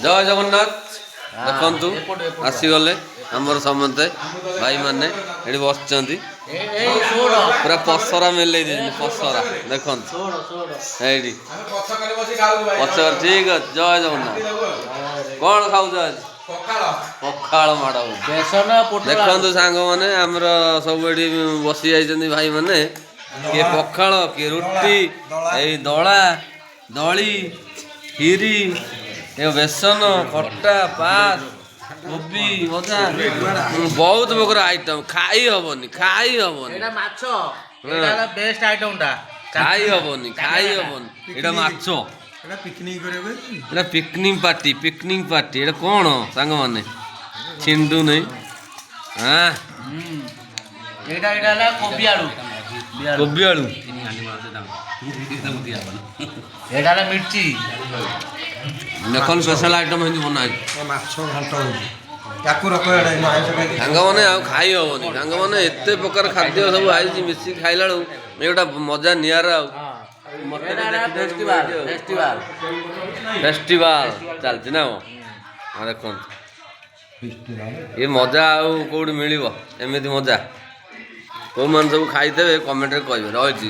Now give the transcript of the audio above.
ଜୟ ଜଗନ୍ନାଥ। ଦେଖନ୍ତୁ ଆସିଗଲେ ଆମର ସମସ୍ତେ ଭାଇମାନେ ଏଠି ବସିଛନ୍ତି, ପୁରା ପସରା ମେଲେଇ ଦେଇଛନ୍ତି। ପସରା ଦେଖନ୍ତୁ ଏଇଠି ପଛରେ। ଠିକ ଅଛି, ଜୟ ଜଗନ୍ନାଥ। କ'ଣ ଖାଉଛ ଆଜି? ପଖାଳ ମାଡ଼ ହଉଛି। ଦେଖନ୍ତୁ ସାଙ୍ଗମାନେ ଆମର ସବୁ ଏଠି ବସି ଯାଇଛନ୍ତି ଭାଇମାନେ, କିଏ ପଖାଳ, କିଏ ରୁଟି, ଏଇ ଦଳା ଦଳି, କ୍ଷୀରି, ଏ ବେସନ, ଖଟା, ପାସ୍, କୋବି ଭଜା, ବହୁତ ପ୍ରକାର ଆଇଟମ୍। ଖାଇ ହବନି, ଖାଇ ହବନି, ମାଛ ବେଷ୍ଟ ଆଇଟମଟା। ଖାଇ ହବନି, ଖାଇ ହବନି। ଏଇଟା ମାଛ, ଏଇଟା ପିକନିକ ପାର୍ଟି, ପିକନିକ ପାର୍ଟି। ଏଇଟା କ'ଣ ସାଙ୍ଗମାନେ ଛିଣ୍ଡୁ ନେଇ? ହଁ, ଏଇଟା ହେଲା କୋବି ଆଳୁ। କୋବି ଆଳୁ, ଏଇଟା ହେଲା ମିର୍ଚି। ଦେଖନ୍ତୁ ସ୍ପେଶାଲ ଆଇଟମ୍ ଏମିତି ବନା ହେଇଛି। ମାଛ ଘାଣ୍ଟ ହଉଛି ତାକୁ ରଖ। ସାଙ୍ଗମାନେ ଆଉ ଖାଇ ହବନି। ସାଙ୍ଗମାନେ ଏତେ ପ୍ରକାର ଖାଦ୍ୟ ସବୁ ଆଇଛି, ମିଶିକି ଖାଇଲା ବେଳକୁ ଏ ଗୋଟେ ମଜା ନିଆରା। ଆଉ ଫେଷ୍ଟିଭାଲ ଚାଲିଛି ନା? ଦେଖନ୍ତୁ ଏ ମଜା ଆଉ କୋଉଠି ମିଳିବ ଏମିତି ମଜା? କୋଉମାନେ ସବୁ ଖାଇଦେବେ କମେଣ୍ଟରେ କହିବେ। ରହିଛି।